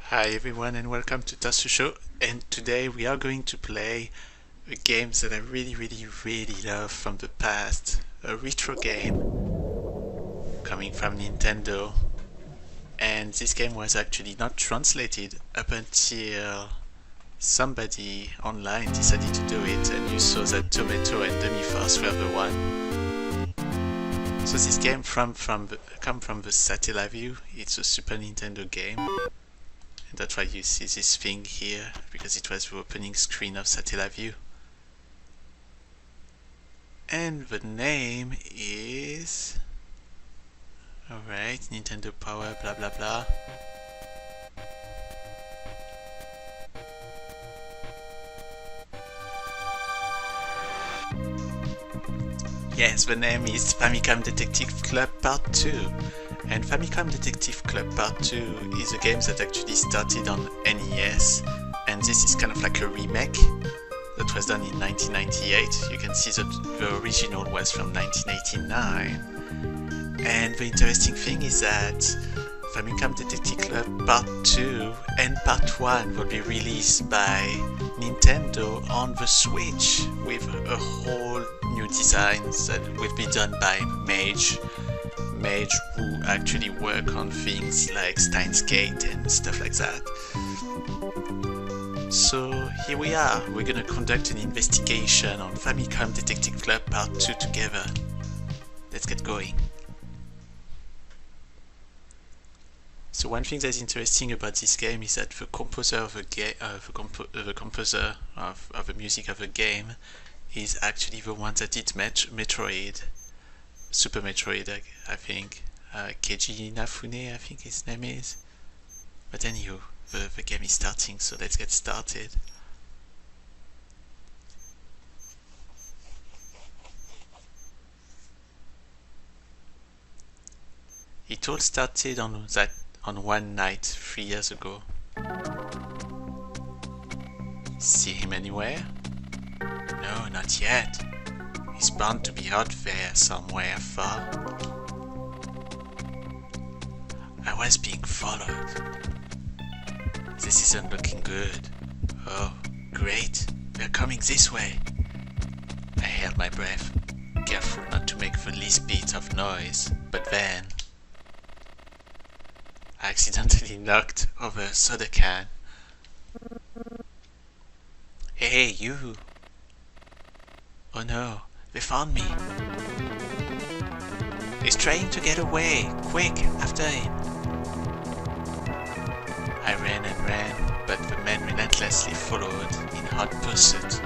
Hi everyone and welcome to Tasu Show, and today we are going to play a game that I really love from the past, a retro game coming from Nintendo. And this game was actually not translated up until somebody online decided to do it, and you saw that Tomato and Demi-Force were the one. So this game come from the Satellaview. It's a Super Nintendo game. And that's why you see this thing here, because it was the opening screen of Satellaview. And the name is... Alright, Nintendo Power, blah blah blah. Yes, the name is Famicom Detective Club Part 2. And Famicom Detective Club Part 2 is a game that actually started on NES, and this is kind of like a remake that was done in 1998. You can see that the original was from 1989. And the interesting thing is that Famicom Detective Club Part 2 and Part 1 will be released by Nintendo on the Switch with a whole new design that will be done by Mage who actually work on things like Steins Gate and stuff like that. So here we are, we're gonna conduct an investigation on Famicom Detective Club Part 2 together. Let's get going. So one thing that's interesting about this game is that the composer of the music of the game is actually the one that did Metroid. Super Metroid, I think. Keiji Inafune, I think his name is. But anywho, the game is starting, so let's get started. It all started on one night 3 years ago. See him anywhere? No, not yet. He's bound to be out there somewhere far. I was being followed. This isn't looking good. Oh, great. They're coming this way. I held my breath, careful not to make the least bit of noise, but then I accidentally knocked over a soda can. Hey, you! Oh no. They found me. He's trying to get away. Quick, after him. I ran and ran, but the men relentlessly followed in hot pursuit.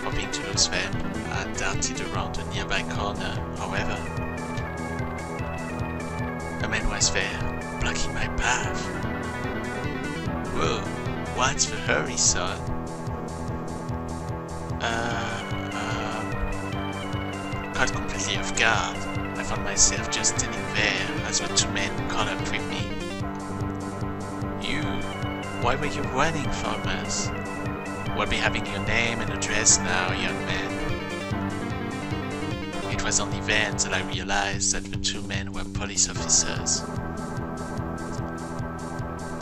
Hoping to lose them, I darted around a nearby corner. However, a man was there, blocking my path. Whoa, what's the hurry, son? Caught completely off guard, I found myself just standing there as the two men caught up with me. You, why were you running from us? We'll be having your name and address now, young man. It was only then that I realized that the two men were police officers.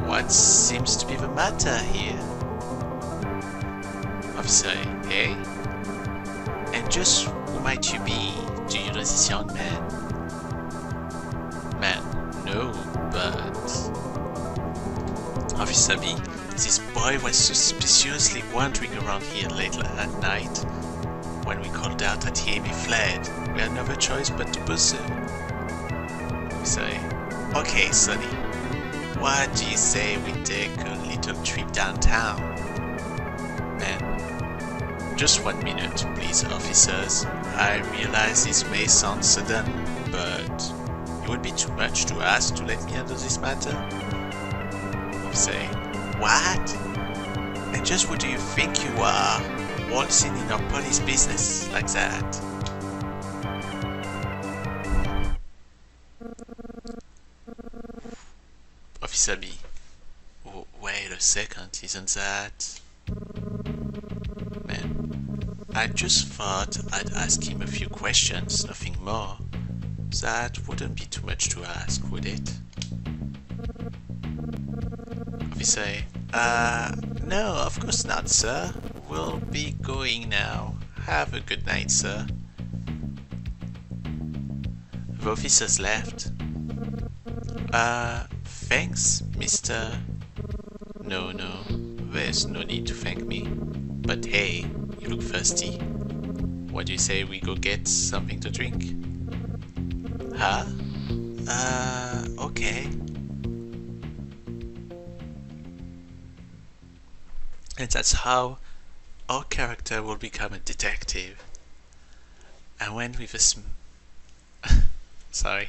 What seems to be the matter here? Officer, hey? And just who might you be? Do you know this young man? Man, no, but... Officer B, this boy was suspiciously wandering around here late at night. When we called out at him, he fled. We had no choice but to pursue. Officer A, okay, Sonny. What do you say we take a little trip downtown? Man, just 1 minute, please, officers. I realize this may sound sudden, but it would be too much to ask to let me handle this matter. Officer, what? And just who do you think you are, waltzing in our police business like that? Officer B, oh, wait a second, isn't that... Man, I just thought I'd ask him a few questions, nothing more. That wouldn't be too much to ask, would it? You say, no, of course not, sir. We'll be going now. Have a good night, sir. The officers left. Thanks, Mr. No, there's no need to thank me. But hey, you look thirsty. What do you say we go get something to drink? Huh? Okay. And that's how our character will become a detective. I went with I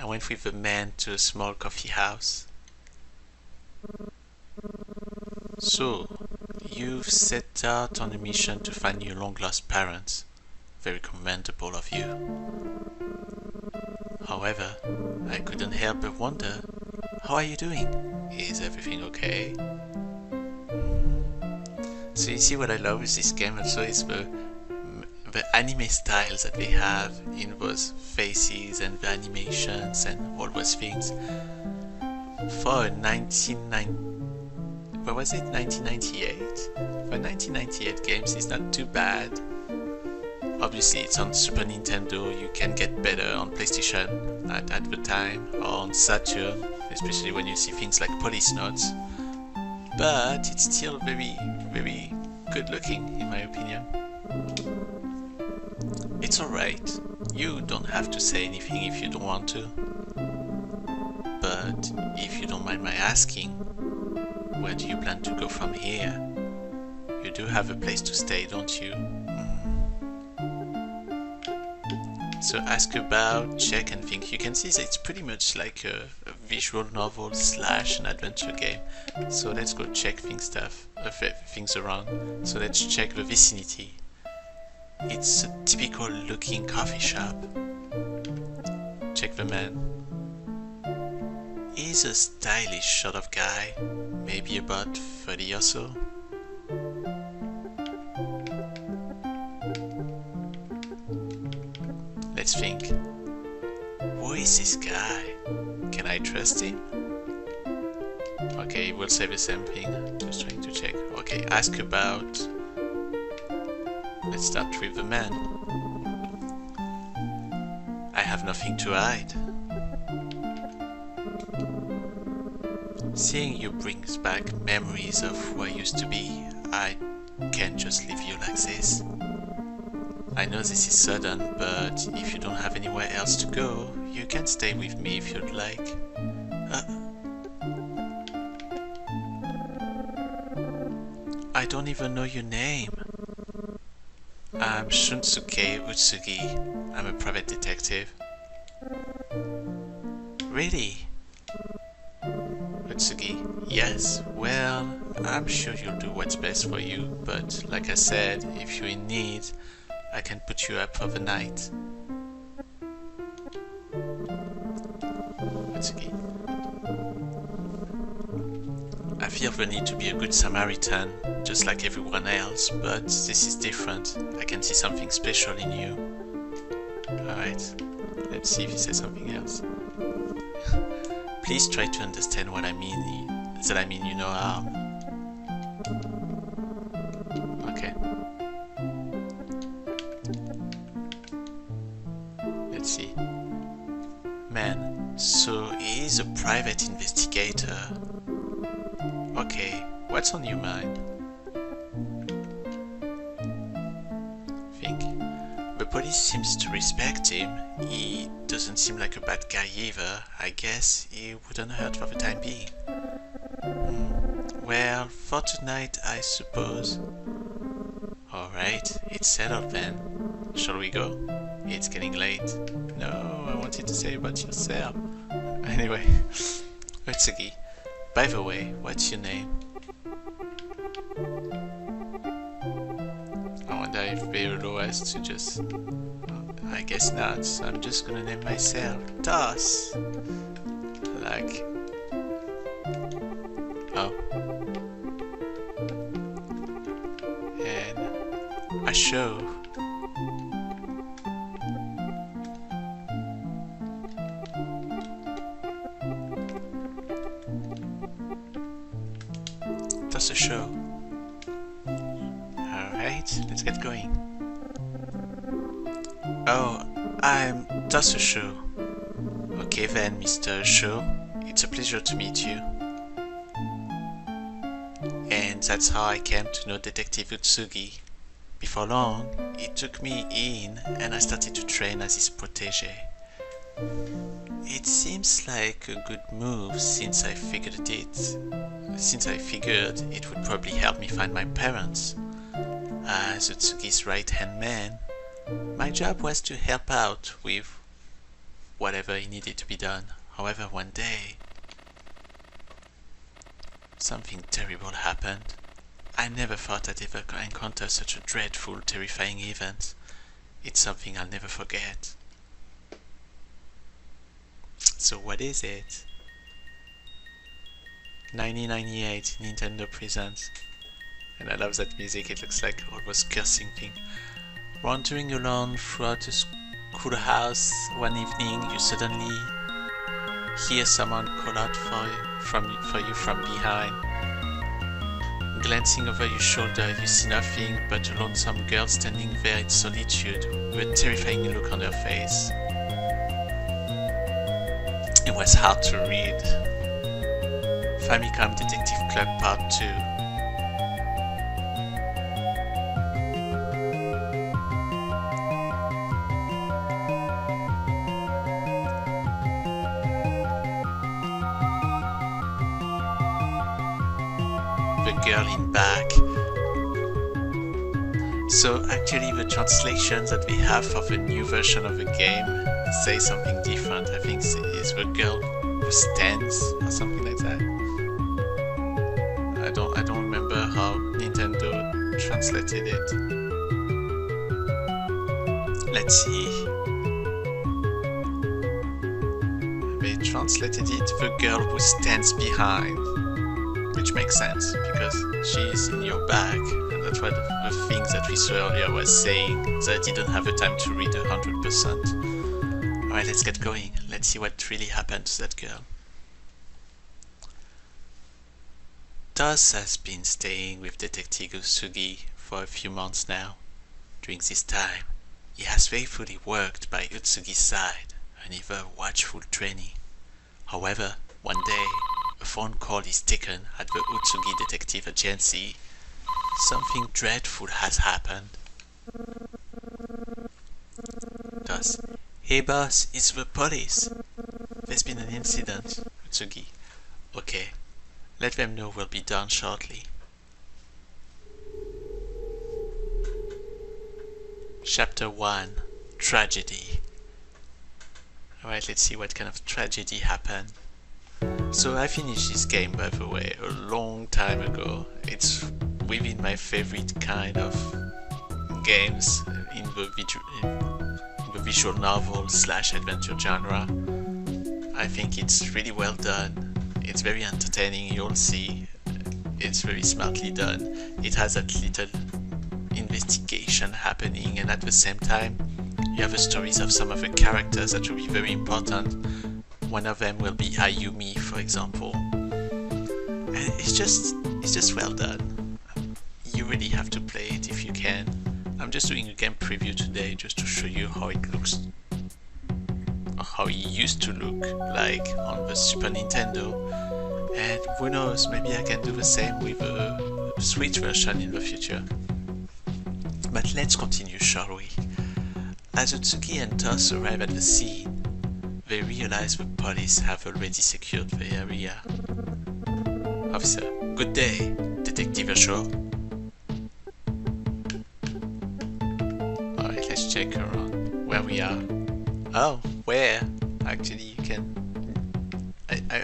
went with the man to a small coffee house. So, you've set out on a mission to find your long-lost parents. Very commendable of you. However, I couldn't help but wonder, how are you doing? Is everything okay? So you see, what I love with this game also is the anime styles that they have in those faces and the animations and all those things. For 1998? For 1998 games, it's not too bad. Obviously it's on Super Nintendo, you can get better on PlayStation at the time, or on Saturn, especially when you see things like Police Notes. But it's still very, very good looking, in my opinion. It's alright, you don't have to say anything if you don't want to. But if you don't mind my asking, where do you plan to go from here? You do have a place to stay, don't you? So ask about, check and think. You can see that it's pretty much like a visual novel slash an adventure game. So let's go check things around. So let's check the vicinity. It's a typical looking coffee shop. Check the man. He's a stylish sort of guy, maybe about 30 or so. Let's think. Who is this guy? Can I trust him? Okay, we'll say the same thing. Just trying to check. Okay, ask about. Let's start with the man. I have nothing to hide. Seeing you brings back memories of who I used to be. I can't just leave you like this. I know this is sudden, but if you don't have anywhere else to go, you can stay with me if you'd like. I don't even know your name. I'm Shunsuke Utsugi. I'm a private detective. Really? Utsugi, yes, well, I'm sure you'll do what's best for you, but like I said, if you're in need, I can put you up for the night. Utsugi, I feel the need to be a good Samaritan, just like everyone else, but this is different. I can see something special in you. Alright, let's see if he says something else. Please try to understand what I mean, that I mean you no harm. Okay. Let's see. Man, so he is a private investigator. Okay, what's on your mind? Think. The police seems to respect him. He doesn't seem like a bad guy either. I guess he wouldn't hurt for the time being. Well, for tonight, I suppose. Alright, it's settled then. Shall we go? It's getting late. No, I wanted to say about yourself. Anyway, Utsugi, by the way, what's your name? I wonder if they allow us to just... I guess not, so I'm just gonna name myself Toss. Like... Oh. And... a show. Toss a show. Alright, let's get going. Oh, I'm Toss a show. Okay then, Mr. Show. It's a pleasure to meet you. And that's how I came to know Detective Utsugi. Before long, he took me in and I started to train as his protege. It seems like a good move since I figured it would probably help me find my parents. As Utsugi's right-hand man, my job was to help out with whatever he needed to be done. However, one day, something terrible happened. I never thought I'd ever encounter such a dreadful, terrifying event. It's something I'll never forget. So what is it? 1998 Nintendo presents. And I love that music, it looks like almost cursing thing. Wandering alone throughout a schoolhouse one evening, you suddenly hear someone call out for you from behind. Glancing over your shoulder, you see nothing but a lonesome girl standing there in solitude with a terrifying look on her face. It was hard to read. Famicom Detective Club Part 2. The girl in back. So actually the translation that we have for the new version of the game says something different. I think it's the girl who stands or something like that. I don't remember how Nintendo translated it. Let's see. They translated it the girl who stands behind. Which makes sense, because she's in your back, and that's what the things that we saw earlier was saying, so I didn't have the time to read 100%. Alright, let's get going. Let's see what really happened to that girl. Toss has been staying with Detective Utsugi for a few months now. During this time, he has faithfully worked by Utsugi's side and ever watchful training. However, one day, a phone call is taken at the Utsugi Detective Agency. Something dreadful has happened. Thus, hey boss, it's the police. There's been an incident. Utsugi. Okay, let them know we'll be done shortly. Chapter 1. Tragedy. Alright, let's see what kind of tragedy happened. So I finished this game, by the way, a long time ago. It's within my favorite kind of games in the visual novel / adventure genre. I think it's really well done. It's very entertaining, you'll see. It's very smartly done. It has that little investigation happening, and at the same time you have the stories of some of the characters that will be very important. One of them will be Ayumi, for example. And it's just well done. You really have to play it if you can. I'm just doing a game preview today just to show you how it looks, or how it used to look like on the Super Nintendo. And who knows, maybe I can do the same with a Switch version in the future. But let's continue, shall we? As Utsugi and Toss arrive at the scene, they realize the police have already secured the area. Officer, good day, Detective Shaw. Alright, let's check around where we are. Oh, where? Actually, you can...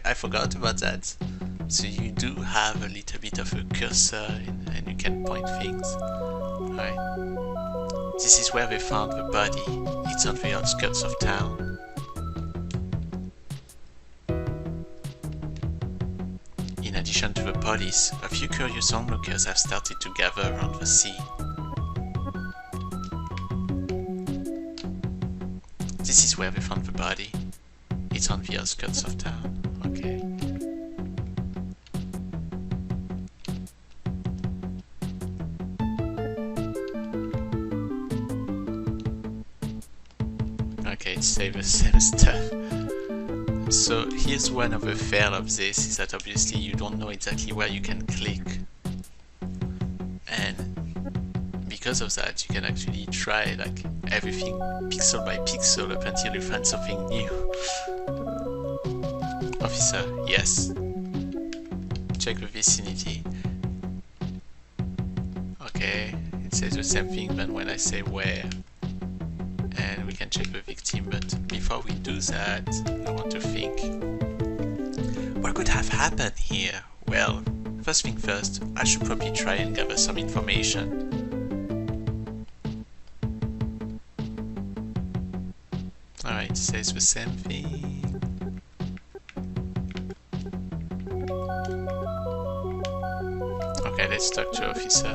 I forgot about that. So you do have a little bit of a cursor and you can point things. Alright. This is where they found the body. It's on the outskirts of town. In addition to the police, a few curious onlookers have started to gather around the scene. This is where they found the body. It's on the outskirts of town. Okay. Okay, it saves the same stuff. So here's one of the fail of this, is that obviously you don't know exactly where you can click. And because of that, you can actually try like everything pixel by pixel up until you find something new. Officer, yes. Check the vicinity. Okay, it says the same thing than when I say where. And we can check the victim, but before we do that, I want to think. What could have happened here? Well, first thing first, I should probably try and gather some information. Alright, it says the same thing. Okay, let's talk to officer.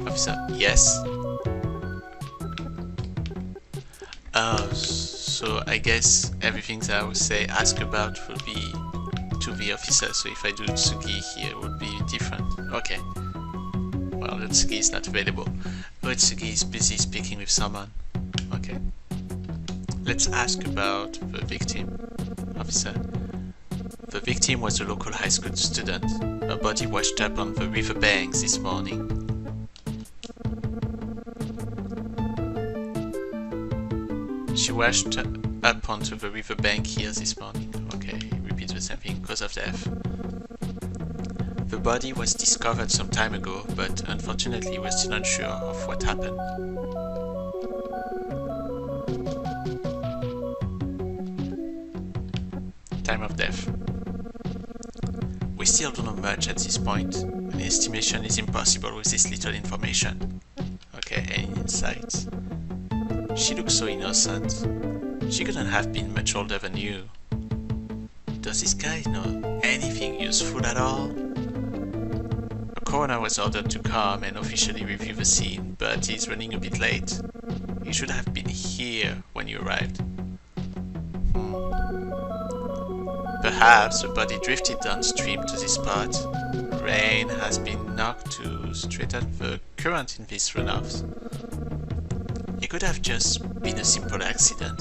Officer, yes. So I guess everything that I would say ask about will be to the officer. So if I do Tsugi here, it would be different. Okay. Well, Tsugi is not available. But Tsugi is busy speaking with someone. Okay. Let's ask about the victim. Officer. The victim was a local high school student. Her body washed up on the riverbanks this morning. She washed up onto the riverbank here this morning. Okay, repeat the same thing, cause of death. The body was discovered some time ago, but unfortunately we're still unsure of what happened. Time of death. We still don't know much at this point. An estimation is impossible with this little information. Okay, any insights? She looks so innocent. She couldn't have been much older than you. Does this guy know anything useful at all? A coroner was ordered to come and officially review the scene, but he's running a bit late. He should have been here when you arrived. Perhaps the body drifted downstream to this spot. Rain has been knocked to straighten the current in these runoffs. It could have just been a simple accident.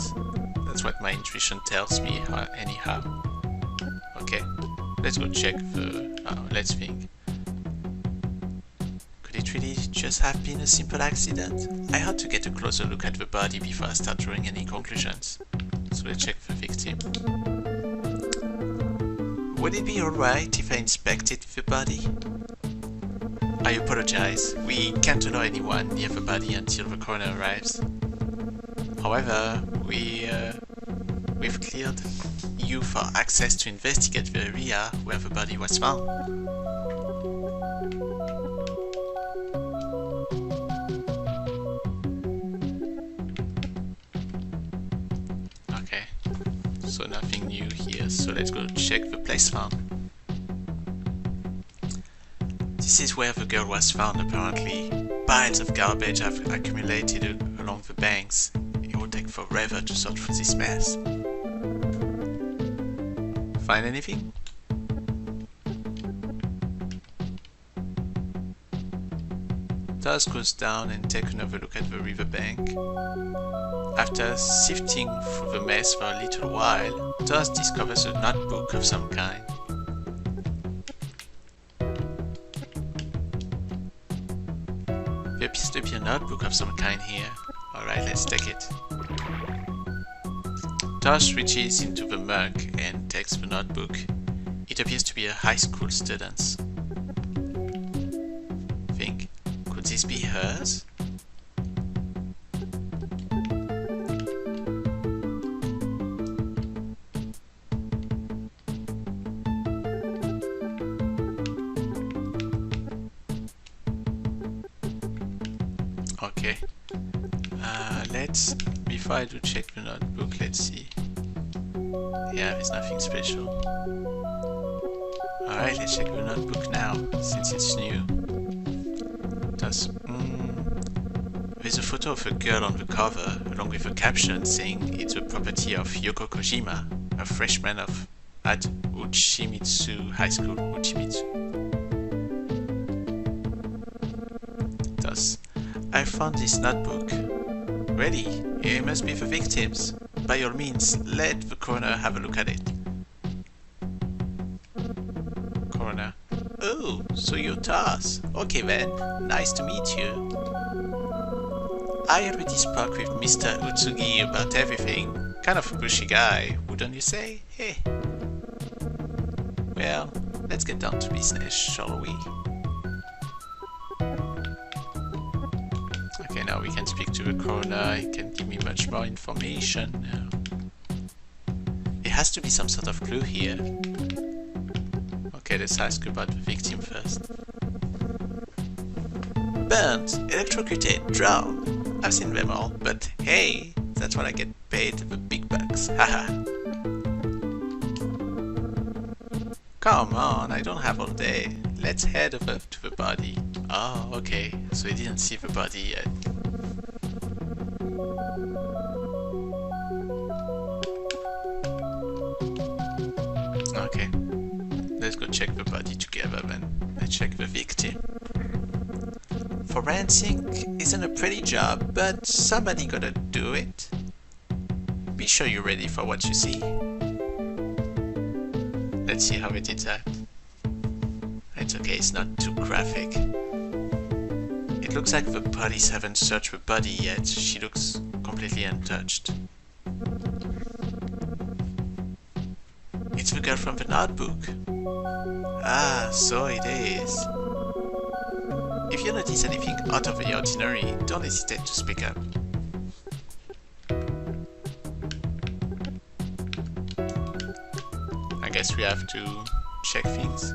That's what my intuition tells me, anyhow. Okay, let's go check the... let's think. Could it really just have been a simple accident? I had to get a closer look at the body before I start drawing any conclusions. So let's check the victim. Would it be alright if I inspected the body? I apologize, we can't allow anyone near the body until the coroner arrives. However, we've cleared you for access to investigate the area where the body was found. Okay, so nothing new here, so let's go check the place found. This is where the girl was found, apparently. Piles of garbage have accumulated along the banks. It will take forever to sort through this mess. Find anything? Taz goes down and takes another look at the riverbank. After sifting through the mess for a little while, Taz discovers a notebook of some kind. There appears to be a notebook of some kind here. Alright, let's take it. Tosh reaches into the mug and takes the notebook. It appears to be a high school student's. Think, could this be hers? Okay. Before I do check the notebook, let's see. Yeah, there's nothing special. Alright, let's check the notebook now, since it's new. There's a photo of a girl on the cover, along with a caption saying it's the property of Yoko Kojima, a freshman at Uchimitsu High School, Uchimitsu. I found this notebook. Really, it must be the victim's. by all means, let the coroner have a look at it. Coroner. Oh, so you're Taz. Okay then, nice to meet you. I already spoke with Mr. Utsugi about everything. Kind of a pushy guy, wouldn't you say? Hey. Well, let's get down to business, shall we? Okay, now we can speak to the coroner. He can give me much more information. There has to be some sort of clue here. Okay, let's ask about the victim first. Burnt, electrocuted, drowned. I've seen them all, but hey, that's what I get paid the big bucks. Haha. Come on, I don't have all day. Let's head over to the body. Oh, okay, so he didn't see the body yet. Okay, let's go check the body together then. Let's check the victim. Forensic isn't a pretty job, but somebody gotta do it. Be sure you're ready for what you see. Let's see how we did that. It's okay, it's not too graphic. It looks like the police haven't searched the body yet. She looks completely untouched. It's the girl from the notebook. Ah, so it is. If you notice anything out of the ordinary, don't hesitate to speak up. I guess we have to check things.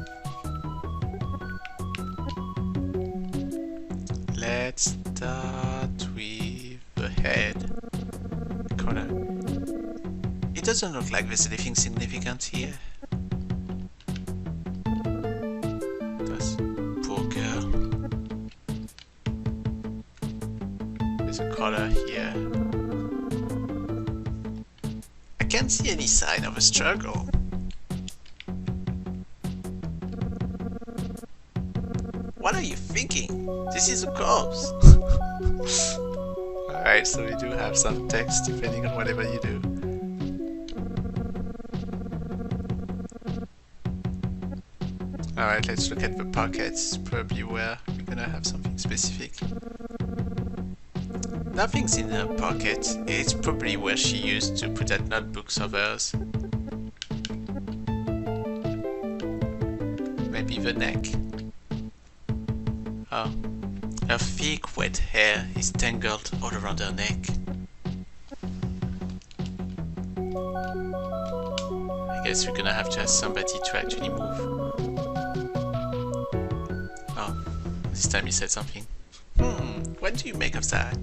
Let's start with the head. Corner. It doesn't look like there's anything significant here. That's poor girl. There's a collar here. I can't see any sign of a struggle. What are you thinking? This is a corpse. Alright, so we do have some text depending on whatever you do. Alright, let's look at the pockets. Probably where we're gonna have something specific. Nothing's in her pocket. It's probably where she used to put that notebooks of hers. Maybe the neck. Oh, her thick wet hair is tangled all around her neck. I guess we're gonna have to ask somebody to actually move. Oh, this time he said something. What do you make of that?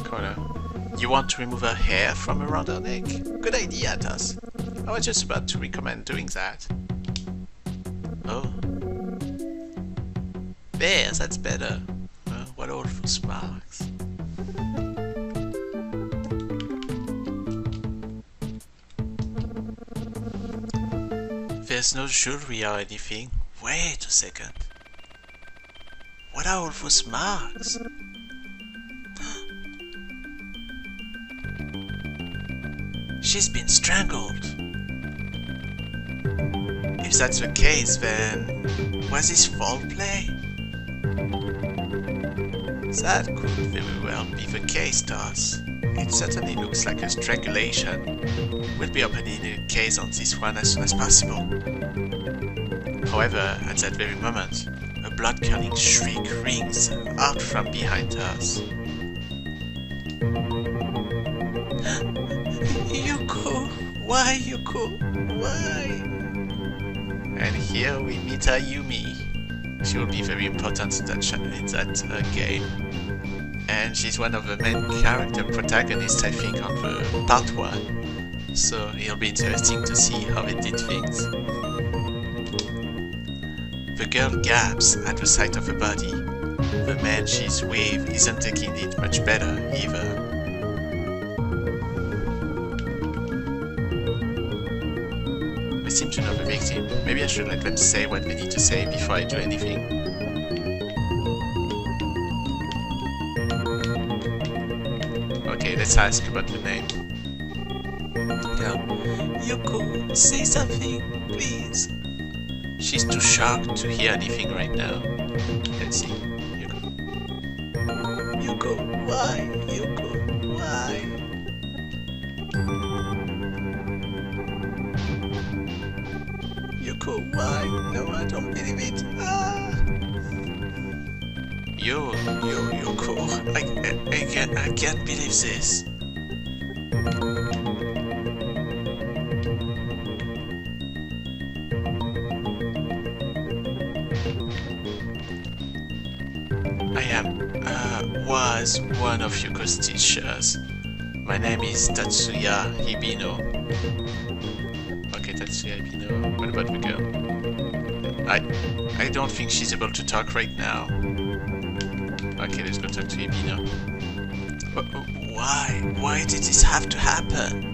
Connor, you want to remove her hair from around her neck? Good idea, Taz. I was just about to recommend doing that. Oh. There, that's better. What awful marks. There's no jewelry or anything. Wait a second. What are all those marks? She's been strangled. If that's the case, then was this foul play? That could very well be the case, Taz. It certainly looks like a strangulation. We'll be opening a case on this one as soon as possible. However, at that very moment, a blood-curdling shriek rings out from behind us. Yuko! Why, Yuko? Why? And here we meet Ayumi. She will be very important in that game. And she's one of the main character protagonists, I think, on the part 1. So it'll be interesting to see how they did things. The girl gasps at the sight of the body. The man she's with isn't taking it much better either. They seem to know the victim. Maybe I should let them say what they need to say before I do anything. Let's ask about the name. Girl. Yoko, say something, please. She's too shocked to hear anything right now. Let's see. Yoko. Yoko, why? Yoko, why? Yoko, why? No, I don't believe it. Ah. Yoko, I can't believe this. Was one of Yoko's teachers. My name is Tatsuya Hibino. Okay, Tatsuya Hibino. What about the girl? I don't think she's able to talk right now. Okay, let's go talk to Hibino. Why? Why did this have to happen?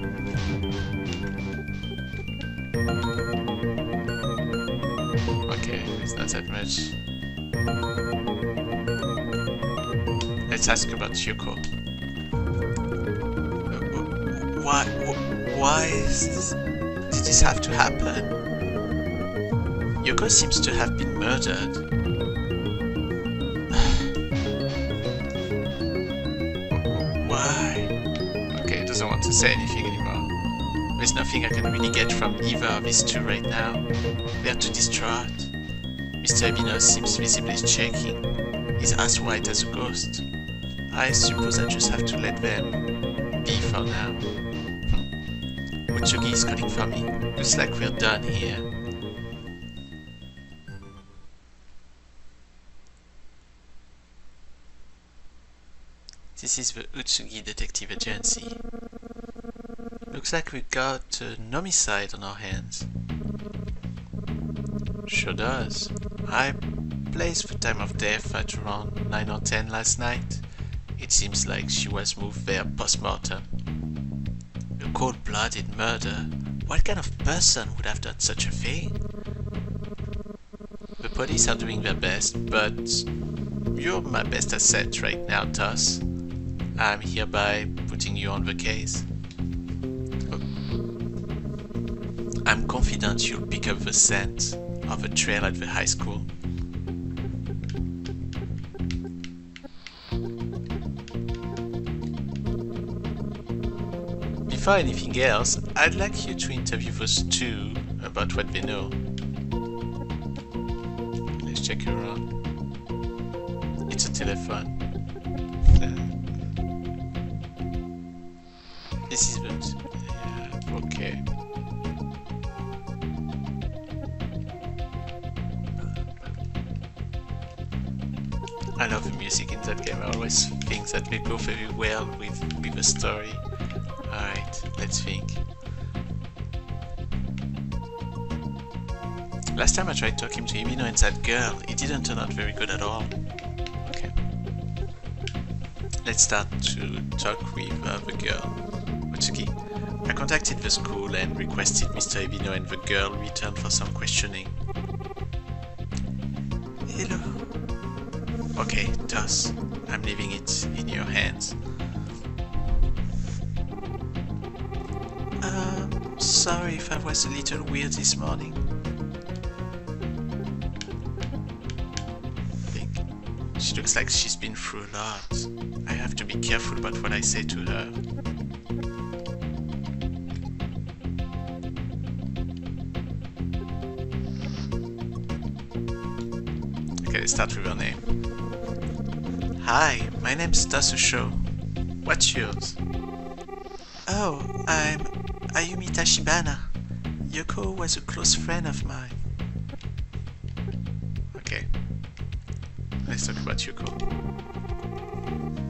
Okay, it's not that much. Let's ask about Yoko. Why did this have to happen? Yoko seems to have been murdered. Why? Okay, it doesn't want to say anything anymore. There's nothing I can really get from either of these two right now. They're too distraught. Mr. Hibino seems visibly shaking. He's as white as a ghost. I suppose I just have to let them be for now. Utsugi is calling for me. Looks like we're done here. This is the Utsugi Detective Agency. Looks like we got an homicide on our hands. Sure does. I placed the time of death at around 9 or 10 last night. It seems like she was moved there post-mortem. A cold-blooded murder. What kind of person would have done such a thing? The police are doing their best, but you're my best asset right now, Toss. I'm hereby putting you on the case. I'm confident you'll pick up the scent of a trail at the high school. Before anything else, I'd like you to interview those two about what they know. Let's check around. It's a telephone. This is the... yeah, okay. I love the music in that game. I always think that they go very well with the story. Alright, let's think. Last time I tried talking to Hibino and that girl, it didn't turn out very good at all. Okay. Let's start to talk with the girl. Utsugi. I contacted the school and requested Mr. Hibino and the girl return for some questioning. Hello. Okay, Toss. I'm leaving it in your hands. Sorry if I was a little weird this morning. She looks like she's been through a lot. I have to be careful about what I say to her. Okay, let's start with her name. Hi, my name's Tasusho. What's yours? Oh, I'm Ayumi Tachibana. Yoko was a close friend of mine. Okay. Let's talk about Yoko.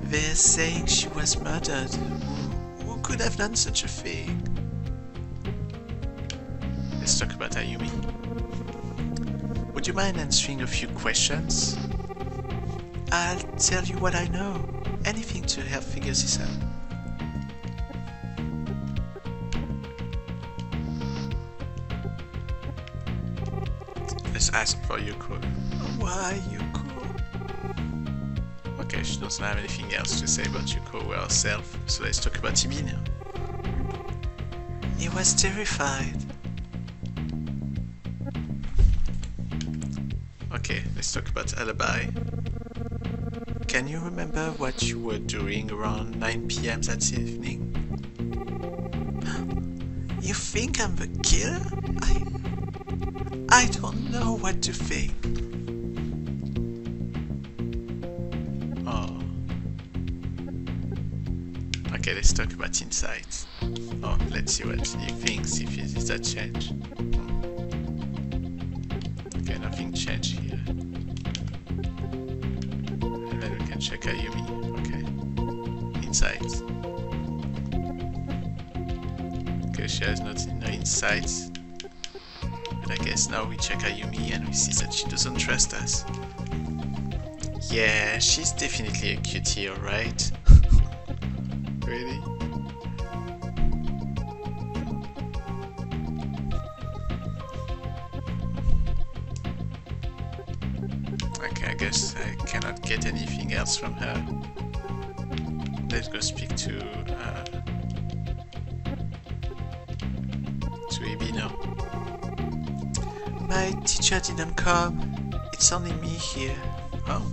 They're saying she was murdered. Who could have done such a thing? Let's talk about Ayumi. Would you mind answering a few questions? I'll tell you what I know. Anything to help figure this out. Let's ask for Yoko. Why Yoko? Okay, she doesn't have anything else to say about Yuko herself, so let's talk about Ibi now. He was terrified. Okay, let's talk about Alibi. Can you remember what you were doing around 9 PM that evening? You think I'm the killer? I don't know what to think. Oh. Okay, let's talk about insights. Oh, let's see what he thinks, if is that change. Okay, nothing changed here. And then we can check Ayumi. Okay. Insights. Okay, she has no insights. But I guess now we check Ayumi and we see that she doesn't trust us. Yeah, she's definitely a cutie, alright? Really? Okay, I guess I cannot get anything else from her. Let's go speak to Ibi now. My teacher didn't come. It's only me here. Oh.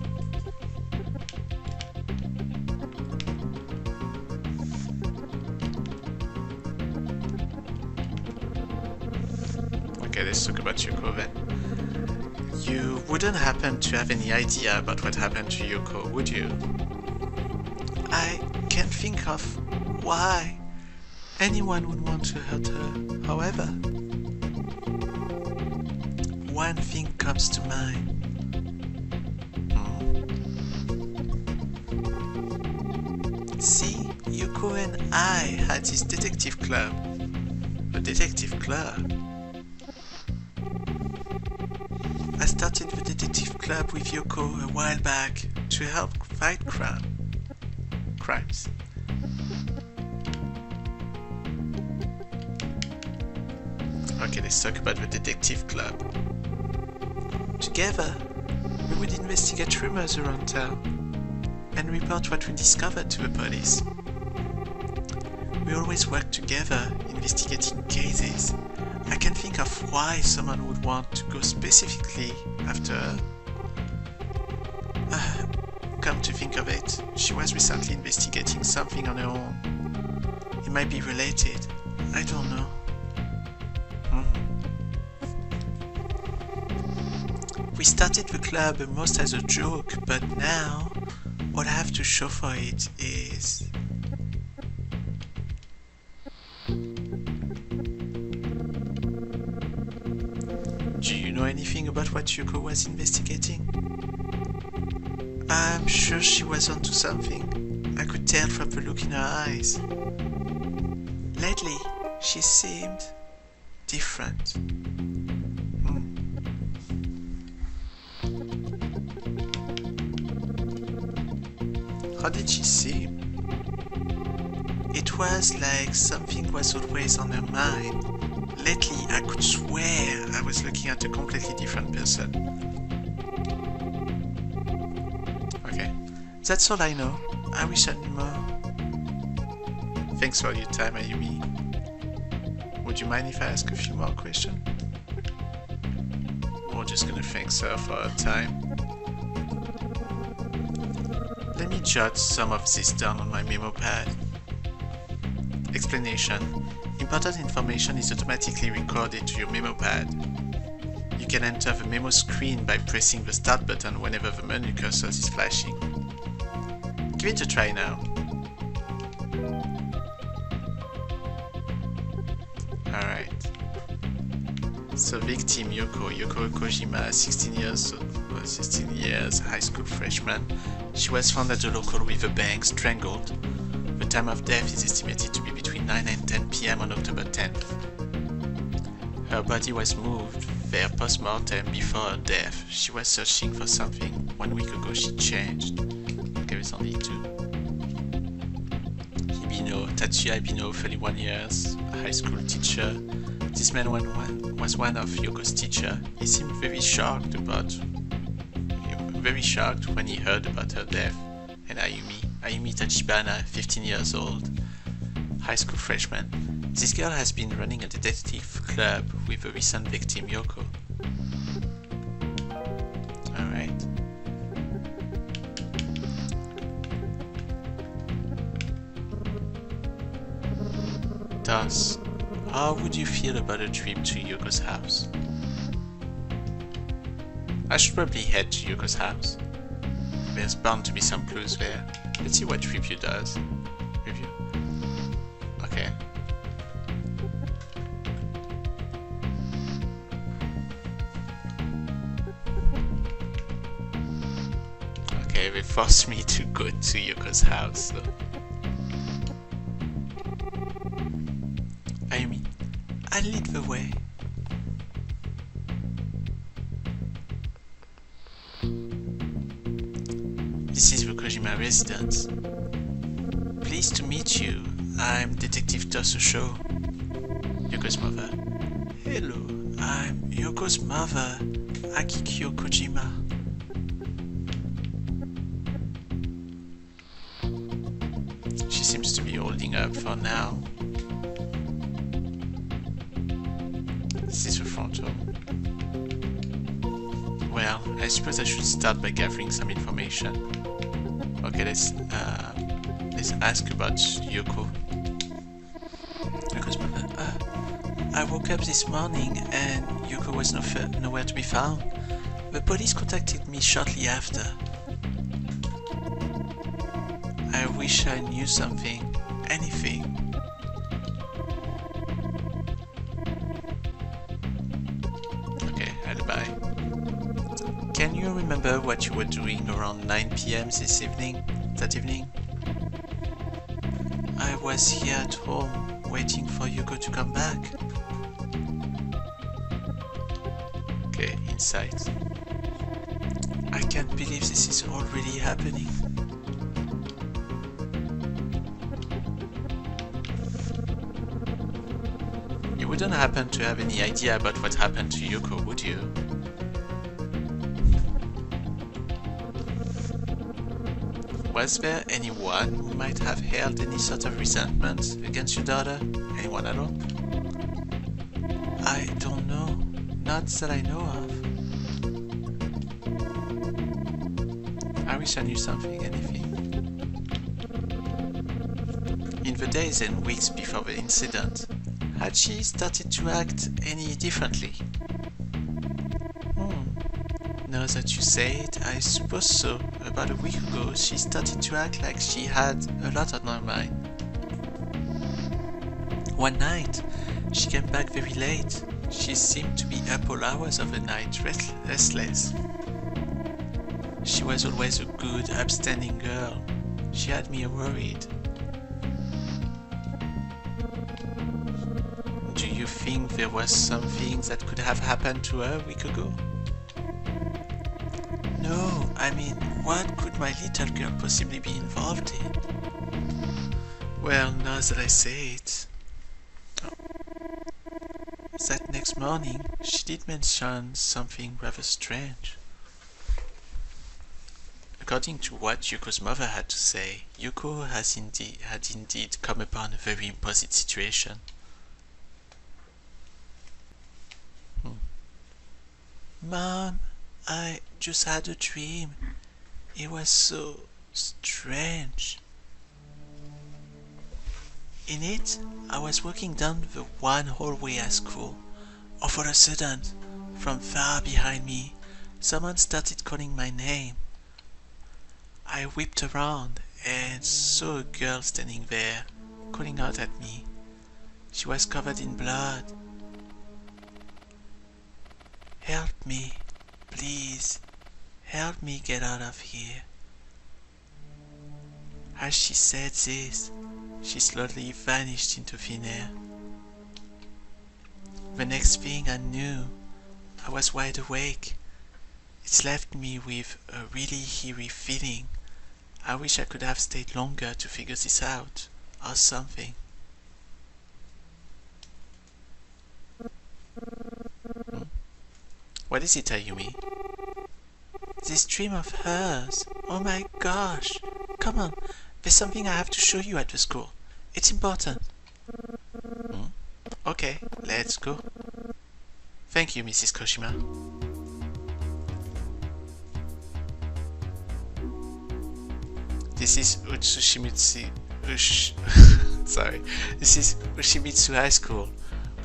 Okay, let's talk about Yuko then. You wouldn't happen to have any idea about what happened to Yuko, would you? I can't think of why anyone would want to hurt her. However, one thing comes to mind. See, Yuko and I had this detective club. A detective club? I started the detective club with Yuko a while back to help fight crimes. Okay, let's talk about the detective club. Together, we would investigate rumors around town and report what we discovered to the police. We always worked together investigating cases. I can think of why someone would want to go specifically after her. Come to think of it, she was recently investigating something on her own. It might be related. I don't know. We started the club almost as a joke, but now all I have to show for it is... Do you know anything about what Yuko was investigating? I'm sure she was onto something. I could tell from the look in her eyes. Lately, she seemed different. How did she seem? It was like something was always on her mind. Lately, I could swear I was looking at a completely different person. Okay. That's all I know. I wish I knew more. Thanks for your time, Ayumi. Would you mind if I ask a few more questions? We're just gonna thank her for her time. Let me jot some of this down on my memo pad. Explanation. Important information is automatically recorded to your memo pad. You can enter the memo screen by pressing the start button whenever the menu cursor is flashing. Give it a try now. Alright. So victim Yoko Kojima, 16 years, high school freshman. She was found at the local river bank, strangled. The time of death is estimated to be between 9 and 10 PM on October 10th. Her body was moved there post-mortem before her death. She was searching for something. 1 week ago she changed. Okay, there's only 2. Tatsuya Ibino, 31 years, a high school teacher. This man was one of Yoko's teachers. He seemed very shocked when he heard about her death. and Ayumi Tachibana, 15 years old, high school freshman. This girl has been running a detective club with a recent victim, Yoko. Alright. Thus, how would you feel about a trip to Yoko's house? I should probably head to Yoko's house. There's bound to be some clues there. Let's see what review does. Review. Okay. Okay, they forced me to go to Yoko's house, so. Ayumi, I'll lead the way. This is the Kojima residence. Pleased to meet you. I'm Detective Tosu Sho, Yoko's mother. Hello, I'm Yoko's mother, Akikyo Kojima. She seems to be holding up for now. This is the front door. Well, I suppose I should start by gathering some information. Okay, let's ask about Yoko. Yoko's mother. I woke up this morning and Yoko was nowhere to be found. The police contacted me shortly after. I wish I knew something, anything. Okay, alibi. Can you remember what you were doing around 9 PM that evening? I was here at home, waiting for Yoko to come back. Okay, insight. I can't believe this is all really happening. You wouldn't happen to have any idea about what happened to Yoko, would you? Was there anyone who might have held any sort of resentment against your daughter? Anyone at all? I don't know. Not that I know of. I wish I knew something, anything. In the days and weeks before the incident, had she started to act any differently? Now that you say it, I suppose so. About a week ago, she started to act like she had a lot on her mind. One night, she came back very late. She seemed to be up all hours of the night, restless. She was always a good, upstanding girl. She had me worried. Do you think there was something that could have happened to her a week ago? No, I mean, what could my little girl possibly be involved in? Well, now that I say it... That next morning, she did mention something rather strange. According to what Yuko's mother had to say, Yuko had indeed come upon a very impossible situation. Mom, I just had a dream. It was so strange. In it, I was walking down the one hallway at school. All of a sudden, from far behind me, someone started calling my name. I whipped around and saw a girl standing there, calling out at me. She was covered in blood. Help me, please. Help me get out of here. As she said this, she slowly vanished into thin air. The next thing I knew, I was wide awake. It's left me with a really eerie feeling. I wish I could have stayed longer to figure this out, or something. What is it, Ayumi? This dream of hers. Oh my gosh. Come on, there's something I have to show you at the school. It's important. Okay, let's go. Thank you, Mrs. Koshima. This is This is Ushimitsu High School,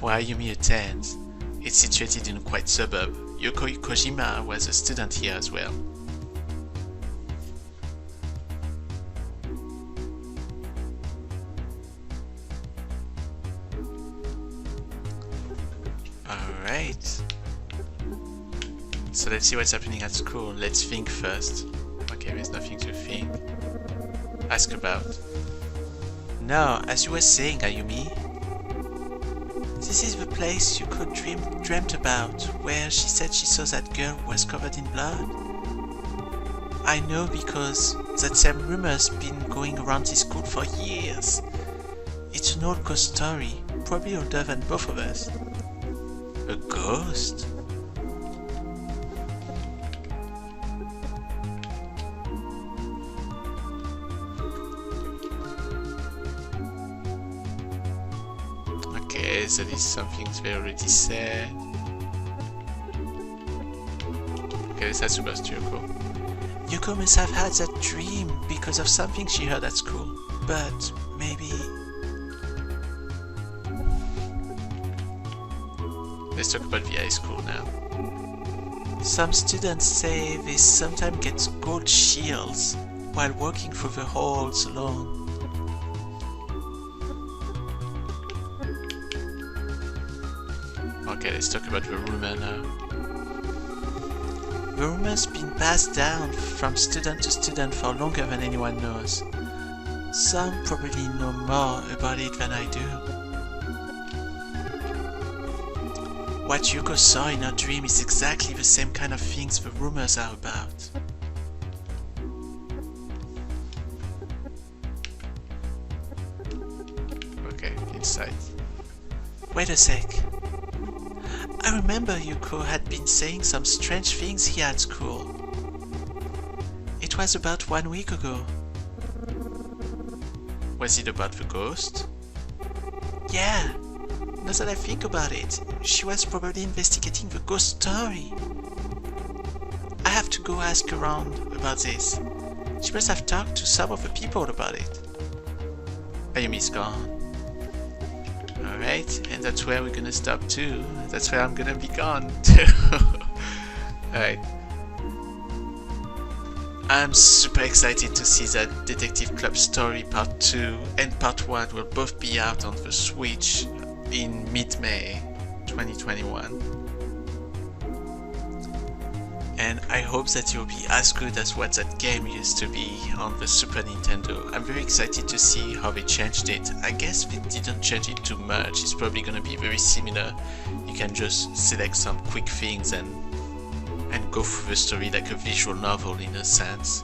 where Ayumi attends. It's situated in a quiet suburb. Yoko Kojima was a student here as well. Alright. So let's see what's happening at school. Let's think first. Okay, there's nothing to think. Ask about. No, as you were saying, Ayumi, this is the place you could dreamt about, where she said she saw that girl who was covered in blood. I know because that same rumor's been going around this school for years. It's an old ghost story, probably older than both of us. A ghost? Okay, so this is something we already said. Okay, this has to go to Yoko. Yoko must have had that dream because of something she heard at school, but maybe... Let's talk about the high school now. Some students say they sometimes get gold shields while walking through the halls alone. Okay, let's talk about the rumor now. The rumor's been passed down from student to student for longer than anyone knows. Some probably know more about it than I do. What Yuko saw in her dream is exactly the same kind of things the rumors are about. Okay, insight. Wait a sec. I remember Yuko had been saying some strange things here at school. It was about 1 week ago. Was it about the ghost? Yeah. Now that I think about it, she was probably investigating the ghost story. I have to go ask around about this. She must have talked to some of the people about it. Ayumi's gone. Alright, and that's where we're gonna stop too. That's where I'm gonna be gone too. Alright. I'm super excited to see that Detective Club Story Part 2 and Part 1 will both be out on the Switch in mid-May 2021. And I hope that it will be as good as what that game used to be on the Super Nintendo. I'm very excited to see how they changed it. I guess they didn't change it too much. It's probably gonna be very similar. You can just select some quick things and go through the story like a visual novel in a sense.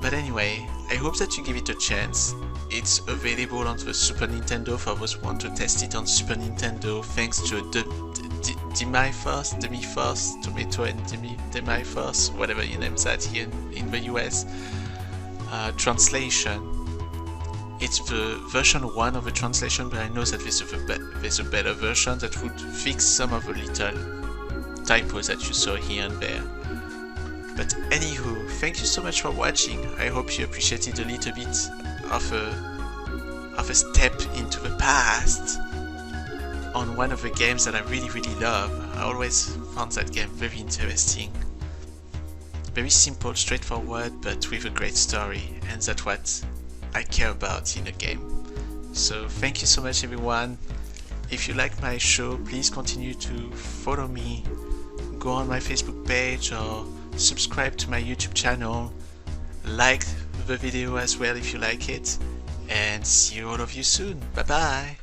But anyway, I hope that you give it a chance. It's available on the Super Nintendo for those who want to test it on Super Nintendo, thanks to a Demi-Force, Tomato and Demi-Force, whatever you name that here in the US, translation. It's the version 1 of the translation, but I know that there's a better version that would fix some of the little typos that you saw here and there. But anywho, thank you so much for watching. I hope you appreciated a little bit of a step into the past on one of the games that I really love. I always found that game very interesting. Very simple, straightforward, but with a great story, and that's what I care about in a game. So thank you so much everyone. If you like my show, please continue to follow me, go on my Facebook page or subscribe to my YouTube channel, like the video as well if you like it, and see all of you soon. Bye bye!